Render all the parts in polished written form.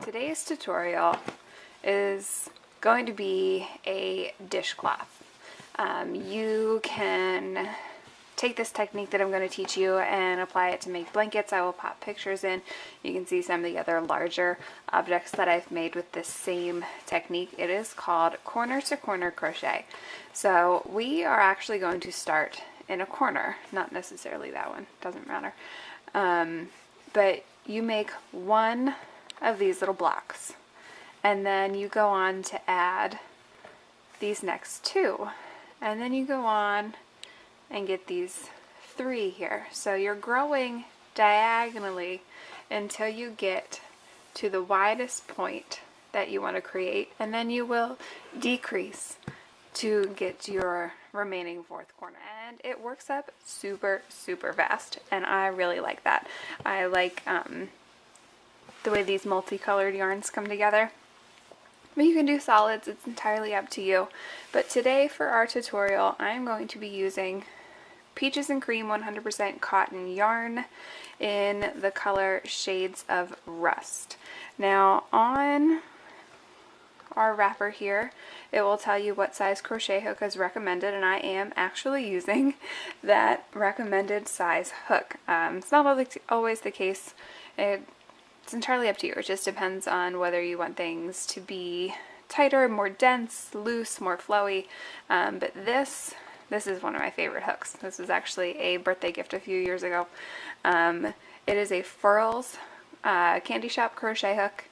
Today's tutorial is going to be a dishcloth. You can take this technique that I'm going to teach you and apply it to make blankets. I will pop pictures in. You can see some of the other larger objects that I've made with this same technique. It is called corner to corner crochet. So we are actually going to start in a corner, not necessarily that one, doesn't matter. But you make one of these little blocks and then you go on to add these next two, and then you go on and get these three here. So you're growing diagonally until you get to the widest point that you want to create, and then you will decrease to get your remaining fourth corner. And it works up super fast, and I really like that. I like the way these multicolored yarns come together. But you can do solids, it's entirely up to you. But today for our tutorial, I'm going to be using Peaches and Cream 100% cotton yarn in the color Shades of Rust. Now on our wrapper here, it will tell you what size crochet hook is recommended, and I am actually using that recommended size hook. It's not always the case. It's entirely up to you. It just depends on whether you want things to be tighter, more dense, loose, more flowy. But this is one of my favorite hooks. This was actually a birthday gift a few years ago. It is a Furls Candy Shop crochet hook.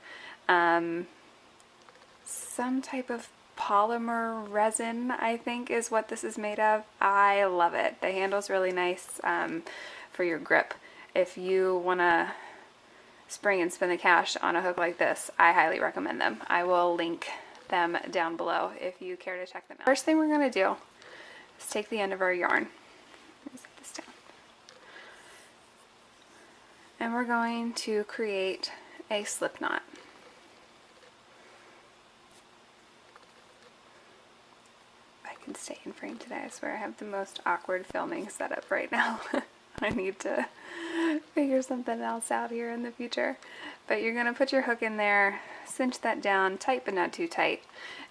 Some type of polymer resin, I think, is what this is made of. I love it. The handle's really nice for your grip. If you want to spring and spin the cash on a hook like this, I highly recommend them. I will link them down below if you care to check them out. First thing we're going to do is take the end of our yarn. Let me set this down. And we're going to create a slip knot. I can stay in frame today. I swear I have the most awkward filming setup right now. I need to figure something else out here in the future. But you're going to put your hook in there, cinch that down, tight but not too tight.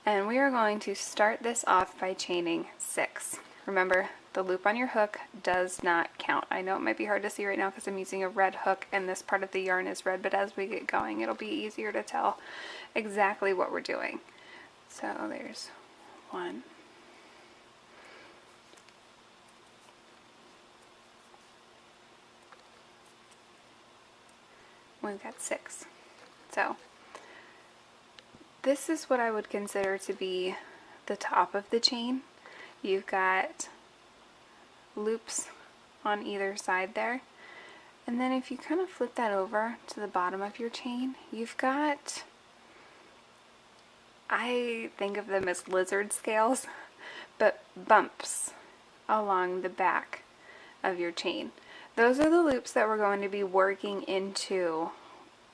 And we are going to start this off by chaining 6. Remember, the loop on your hook does not count. I know it might be hard to see right now because I'm using a red hook and this part of the yarn is red, but as we get going, it'll be easier to tell exactly what we're doing. So there's 1. We've got 6. So this is what I would consider to be the top of the chain. You've got loops on either side there, and then if you kind of flip that over to the bottom of your chain, you've got, I think of them as lizard scales, but bumps along the back of your chain. Those are the loops that we're going to be working into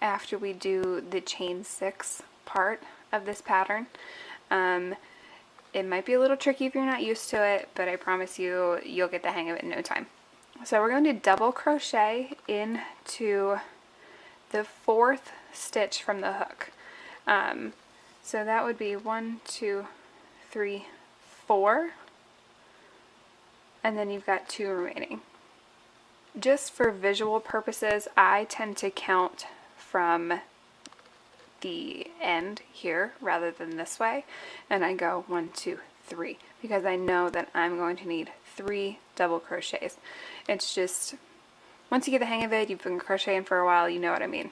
after we do the chain 6 part of this pattern. It might be a little tricky if you're not used to it, but I promise you, you'll get the hang of it in no time. So we're going to double crochet into the 4th stitch from the hook. So that would be 1, 2, 3, 4, and then you've got 2 remaining. Just for visual purposes, I tend to count from the end here rather than this way, and I go 1, 2, 3 because I know that I'm going to need 3 double crochets. It's just, once you get the hang of it, you've been crocheting for a while, you know what I mean.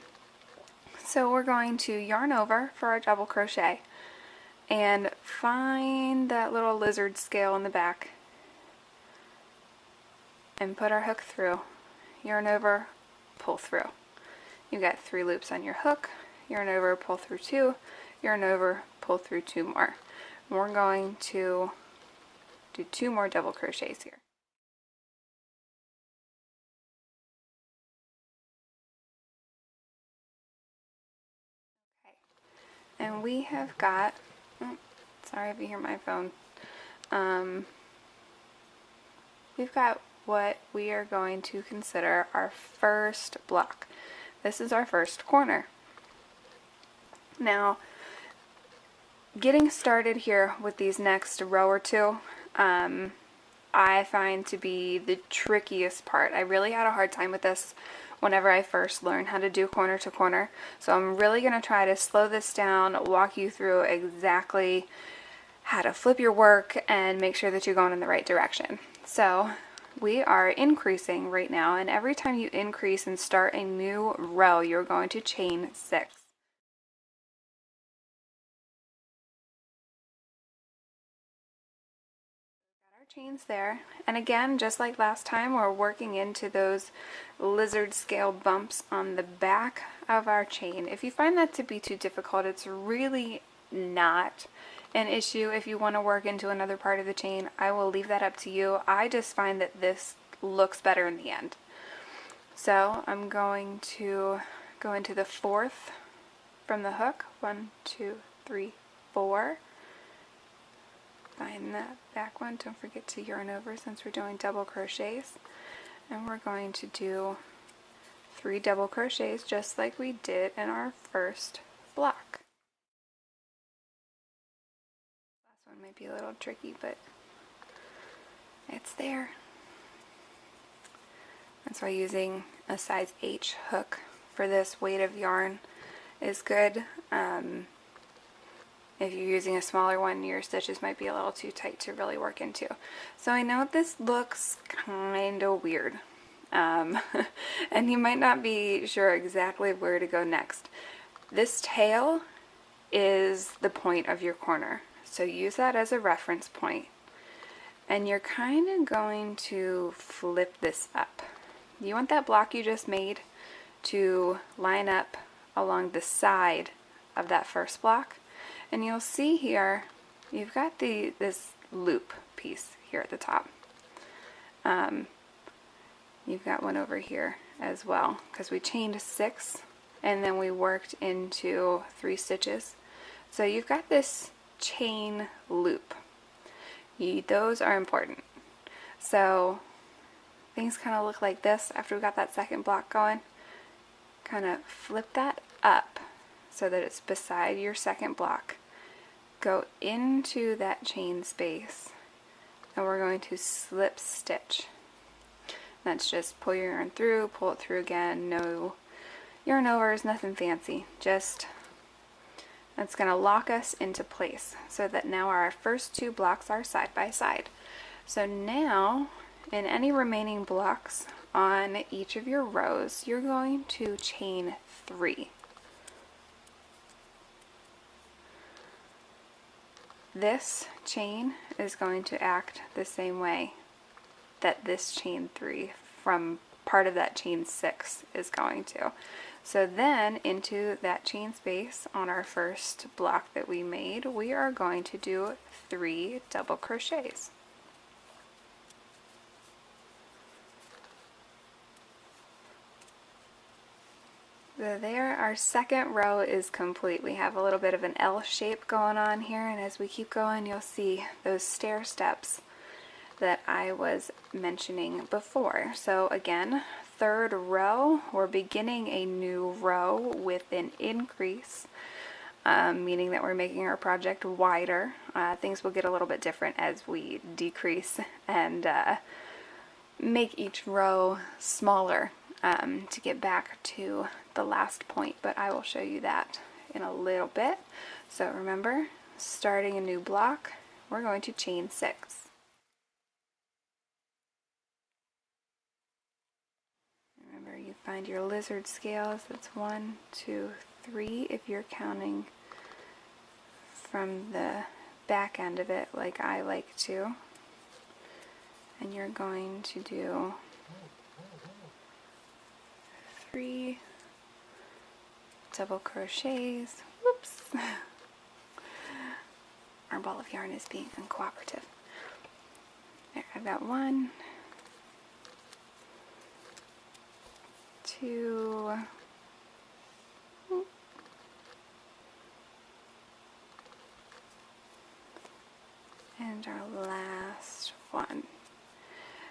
So we're going to yarn over for our double crochet and find that little lizard scale in the back and put our hook through, yarn over, pull through. You've got 3 loops on your hook, yarn over, pull through 2, yarn over, pull through 2 more. And we're going to do 2 more double crochets here. Okay. And we have got, sorry if you hear my phone, we've got what we are going to consider our first block. This is our first corner. Now, getting started here with these next row or two, I find to be the trickiest part. I really had a hard time with this whenever I first learned how to do corner to corner. So I'm really going to try to slow this down, walk you through exactly how to flip your work and make sure that you're going in the right direction. So we are increasing right now, and every time you increase and start a new row, you're going to chain 6. Got our chains there, and again, just like last time, we're working into those lizard scale bumps on the back of our chain. If you find that to be too difficult, it's really not an issue. If you want to work into another part of the chain, I will leave that up to you. I just find that this looks better in the end. So I'm going to go into the 4th from the hook. 1, 2, 3, 4. Find that back one. Don't forget to yarn over since we're doing double crochets. And we're going to do 3 double crochets just like we did in our first block. One might be a little tricky, but it's there. That's why using a size H hook for this weight of yarn is good. If you're using a smaller one, your stitches might be a little too tight to really work into. So I know this looks kind of weird, and you might not be sure exactly where to go next. This tail is the point of your corner. So use that as a reference point, and you're kind of going to flip this up. You want that block you just made to line up along the side of that first block, and you'll see here you've got this loop piece here at the top. You've got one over here as well because we chained 6 and then we worked into 3 stitches. So you've got this chain loop. Those are important. So things kind of look like this after we got that second block going. Kind of flip that up so that it's beside your second block. Go into that chain space and we're going to slip stitch. That's just pull your yarn through, pull it through again, no yarn overs, nothing fancy. Just that's going to lock us into place so that now our first 2 blocks are side by side. So now in any remaining blocks on each of your rows, you're going to chain 3. This chain is going to act the same way that this chain 3 from part of that chain 6 is going to. So then into that chain space on our first block that we made, we are going to do 3 double crochets. So there, our second row is complete. We have a little bit of an L shape going on here, and as we keep going, you'll see those stair steps that I was mentioning before. So again, 3rd row, we're beginning a new row with an increase, meaning that we're making our project wider. Things will get a little bit different as we decrease and make each row smaller to get back to the last point, but I will show you that in a little bit. So remember, starting a new block, we're going to chain 6. Remember, you find your lizard scales. That's 1, 2, 3 if you're counting from the back end of it like I like to. And you're going to do 3 double crochets. Whoops. Our ball of yarn is being uncooperative. There, I've got 1, 2, and our last one.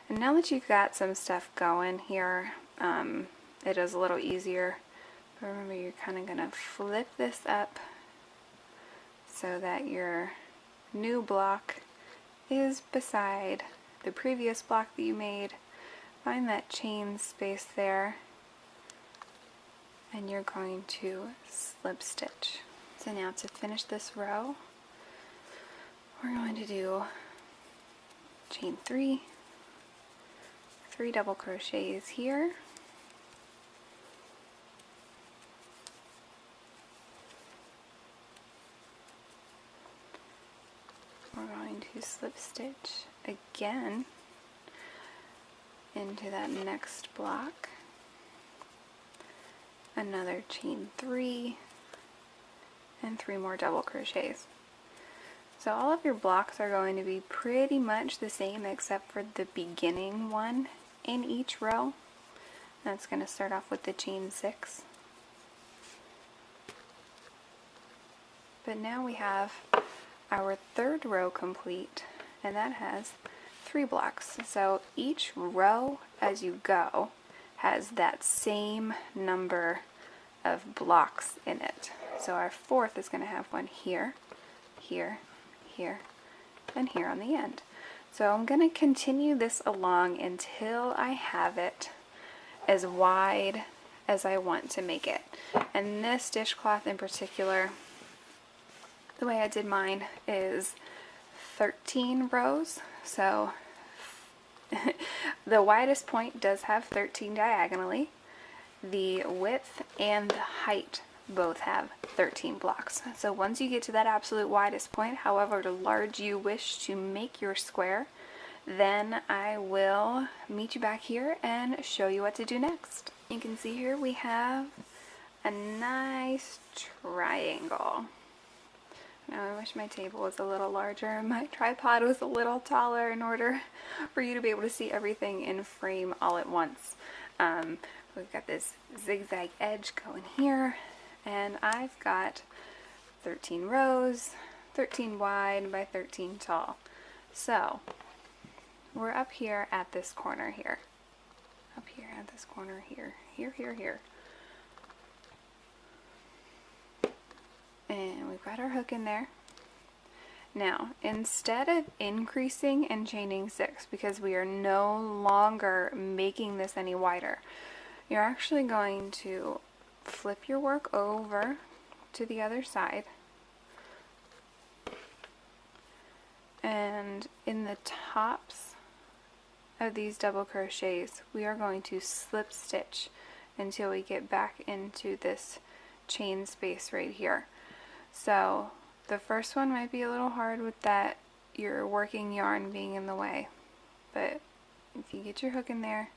And now that you've got some stuff going here, it is a little easier. But remember, you're kind of going to flip this up so that your new block is beside the previous block that you made. Find that chain space there, and you're going to slip stitch. So now to finish this row, we're going to do chain 3, 3 double crochets here, we're going to slip stitch again into that next block, another chain 3, and 3 more double crochets. So all of your blocks are going to be pretty much the same except for the beginning one in each row. That's going to start off with the chain 6. But now we have our third row complete, and that has 3 blocks. So each row as you go has that same number of blocks in it. So our fourth is going to have one here, here, here, and here on the end. So I'm going to continue this along until I have it as wide as I want to make it. And this dishcloth in particular, the way I did mine is 13 rows. So the widest point does have 13 diagonally. The width and the height both have 13 blocks. So once you get to that absolute widest point, however large you wish to make your square, then I will meet you back here and show you what to do next. You can see here we have a nice triangle. Now I wish my table was a little larger and my tripod was a little taller in order for you to be able to see everything in frame all at once. We've got this zigzag edge going here, and I've got 13 rows, 13 wide by 13 tall. So we're up here at this corner here. Up here at this corner here. Here, here, here. And we've got our hook in there. Now, instead of increasing and chaining 6, because we are no longer making this any wider, you're actually going to flip your work over to the other side, and in the tops of these double crochets we are going to slip stitch until we get back into this chain space right here. So the first one might be a little hard with that your working yarn being in the way, but if you get your hook in there,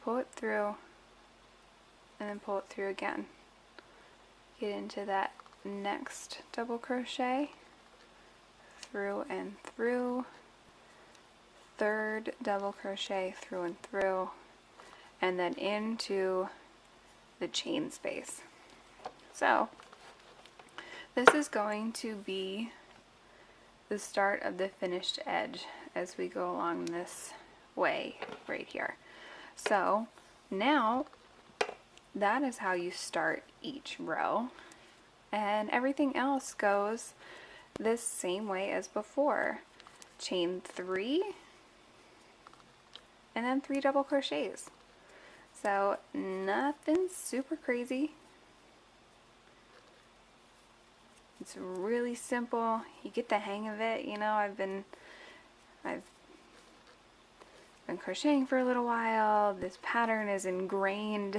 pull it through, and then pull it through again, get into that next double crochet, through and through, third double crochet through and through, and then into the chain space. So this is going to be the start of the finished edge as we go along this way right here. So now that is how you start each row, and everything else goes this same way as before. Chain 3 and then 3 double crochets. So nothing super crazy. It's really simple. You get the hang of it. You know, I've been crocheting for a little while. This pattern is ingrained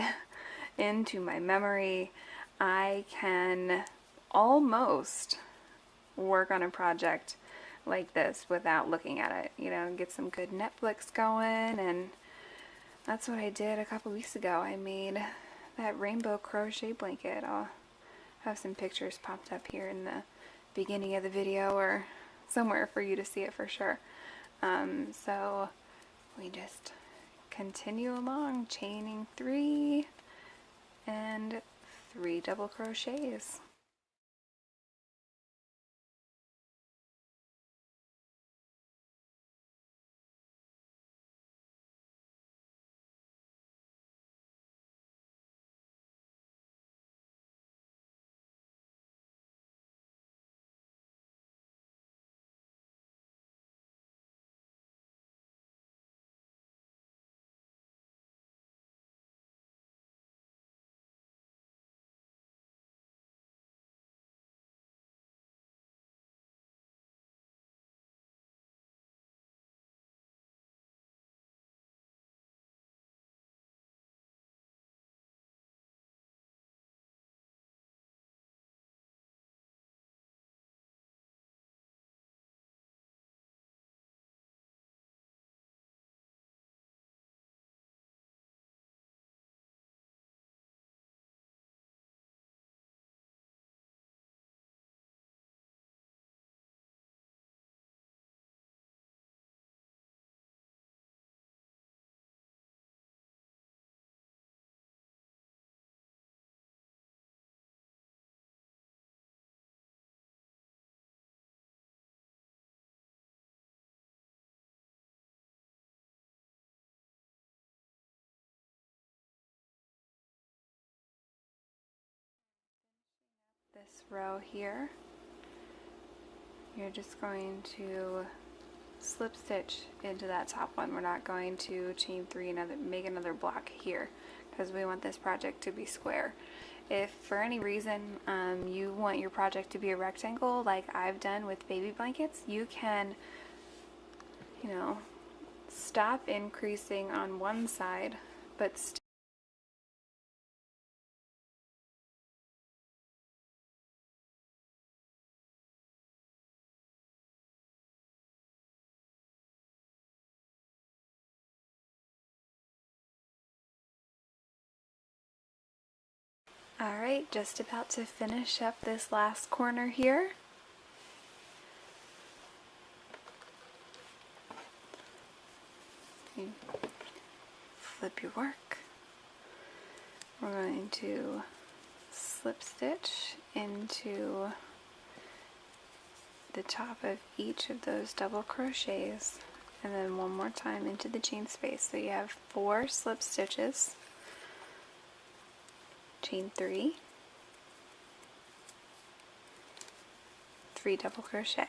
into my memory. I can almost work on a project like this without looking at it, you know, get some good Netflix going, and that's what I did a couple weeks ago. I made that rainbow crochet blanket. I'll have some pictures popped up here in the beginning of the video or somewhere for you to see it for sure. So we just continue along, chaining 3 and 3 double crochets. row here, you're just going to slip stitch into that top one. We're not going to chain 3 and make another block here because we want this project to be square. If for any reason you want your project to be a rectangle like I've done with baby blankets, you can, you know, stop increasing on one side but still. Alright, just about to finish up this last corner here. You flip your work. We're going to slip stitch into the top of each of those double crochets and then one more time into the chain space. So you have 4 slip stitches, chain 3, 3 double crochet.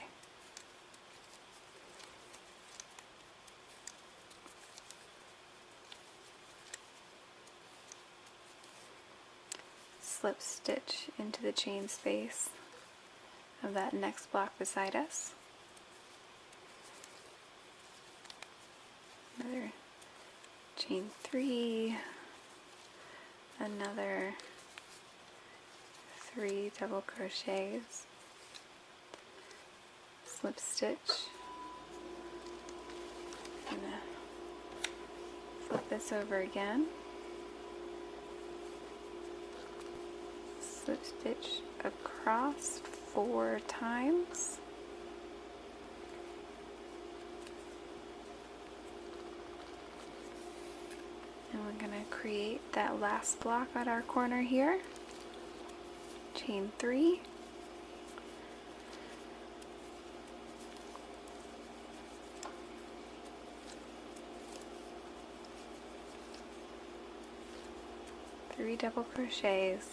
Slip stitch into the chain space of that next block beside us. Another chain 3, another 3 double crochets, slip stitch. I'm gonna flip this over again, slip stitch across 4 times, and we're going to create that last block at our corner here. Chain 3, three double crochets,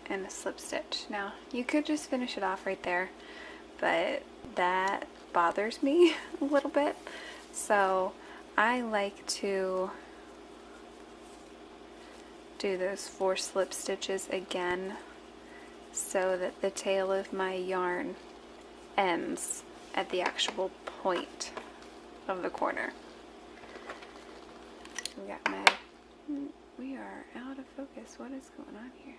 and a slip stitch. Now you could just finish it off right there, but that bothers me a little bit, so I like to do those 4 slip stitches again so that the tail of my yarn ends at the actual point of the corner. We are out of focus. What is going on here?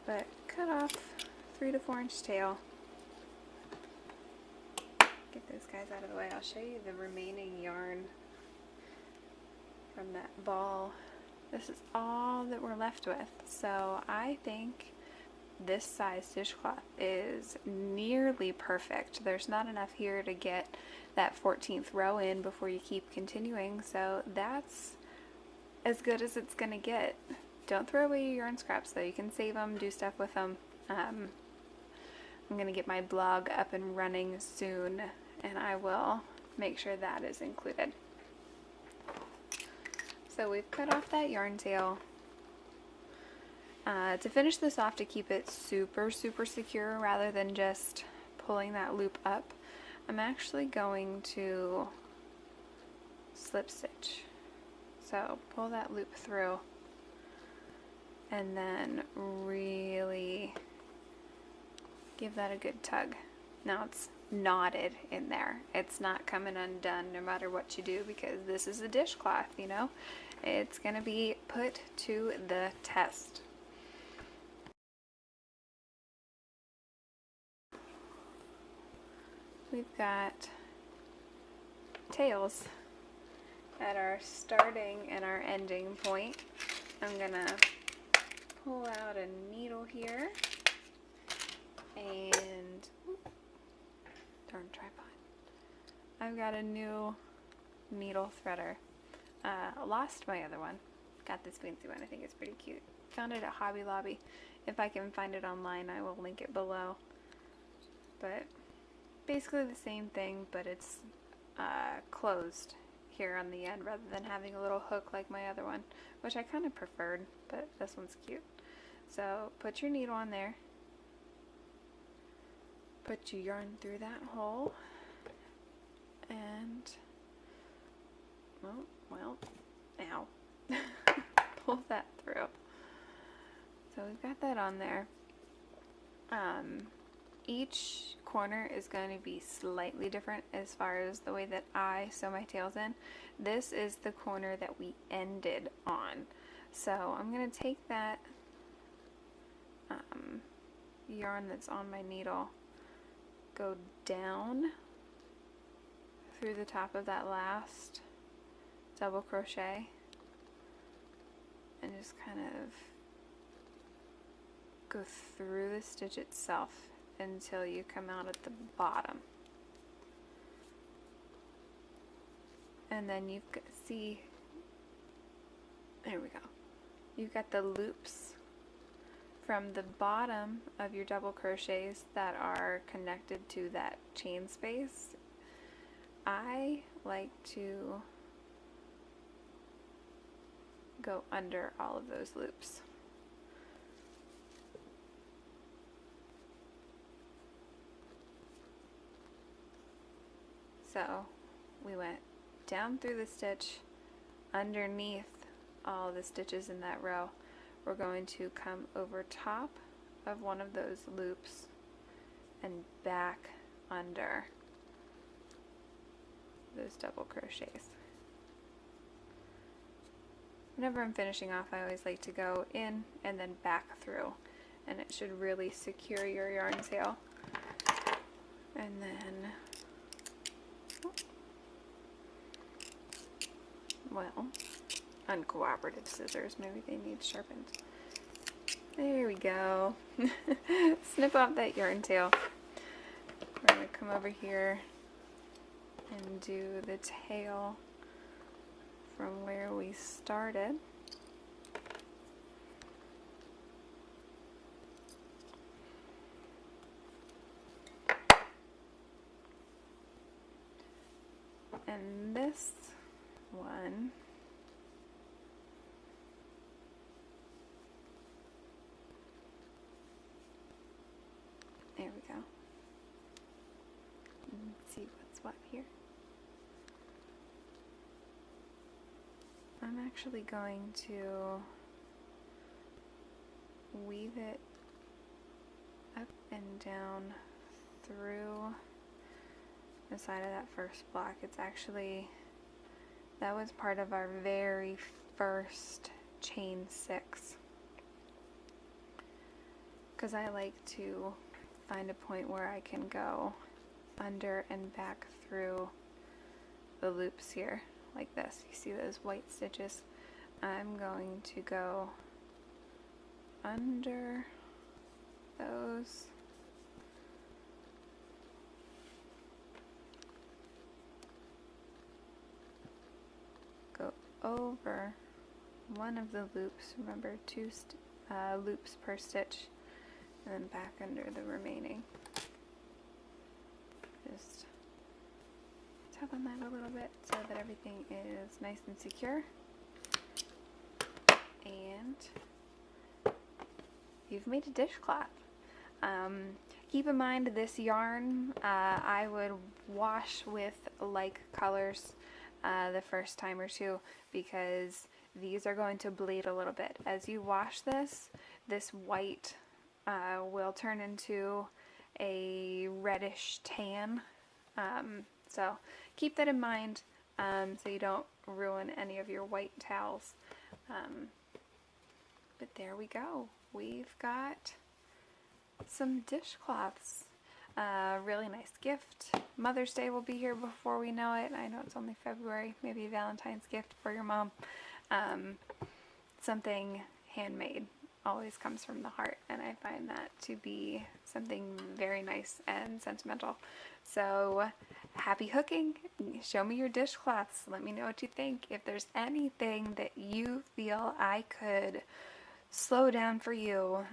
But cut off 3 to 4 inch tail. Get those guys out of the way. I'll show you the remaining yarn from that ball. This is all that we're left with. So I think this size dishcloth is nearly perfect. There's not enough here to get that 14th row in before you keep continuing, so that's as good as it's gonna get. Don't throw away your yarn scraps though. You can save them, do stuff with them. I'm gonna get my blog up and running soon, and I will make sure that is included. So we've cut off that yarn tail. To finish this off, to keep it super secure rather than just pulling that loop up, I'm actually going to slip stitch. So pull that loop through and then really give that a good tug. Now it's knotted in there. It's not coming undone no matter what you do, because this is a dishcloth, you know? It's gonna be put to the test. We've got tails at our starting and our ending point. I'm gonna pull out a needle here and darn tripod. I've got a new needle threader. Lost my other one. Got this fancy one. I think it's pretty cute. Found it at Hobby Lobby. If I can find it online, I will link it below. But basically the same thing, but it's closed here on the end rather than having a little hook like my other one, which I kind of preferred, but this one's cute. So put your needle on there, put your yarn through that hole, and well, ow, pull that through. So we've got that on there. Each corner is going to be slightly different as far as the way that I sew my tails in. This is the corner that we ended on. So I'm going to take that yarn that's on my needle, go down through the top of that last double crochet, and just kind of go through the stitch itself until you come out at the bottom. And then you see, there we go, you've got the loops from the bottom of your double crochets that are connected to that chain space. I like to go under all of those loops. So we went down through the stitch, underneath all the stitches in that row. We're going to come over top of one of those loops and back under those double crochets. Whenever I'm finishing off, I always like to go in and then back through, and it should really secure your yarn tail. And then, well, uncooperative scissors, maybe they need sharpened. There we go. Snip off that yarn tail. We're going to come over here and do the tail from where we started. And this one, there we go. Let's see what's what here. I'm actually going to weave it up and down through the side of that first block. It's actually, that was part of our very first chain 6, because I like to find a point where I can go under and back through the loops here like this. You see those white stitches? I'm going to go under those, go over one of the loops, remember 2 loops per stitch, and then back under the remaining. Just tug on that a little bit so that everything is nice and secure. And you've made a dishcloth. Keep in mind, this yarn I would wash with like colors the first time or two, because these are going to bleed a little bit. As you wash this, this white will turn into a reddish tan. So keep that in mind so you don't ruin any of your white towels. But there we go. We've got some dishcloths. Really nice gift. Mother's Day will be here before we know it. I know it's only February. Maybe a Valentine's gift for your mom. Something handmade always comes from the heart, and I find that to be something very nice and sentimental. So happy hooking. Show me your dishcloths. Let me know what you think. If there's anything that you feel I could slow down for you,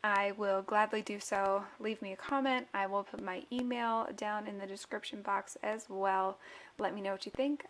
I will gladly do so. Leave me a comment. I will put my email down in the description box as well. Let me know what you think.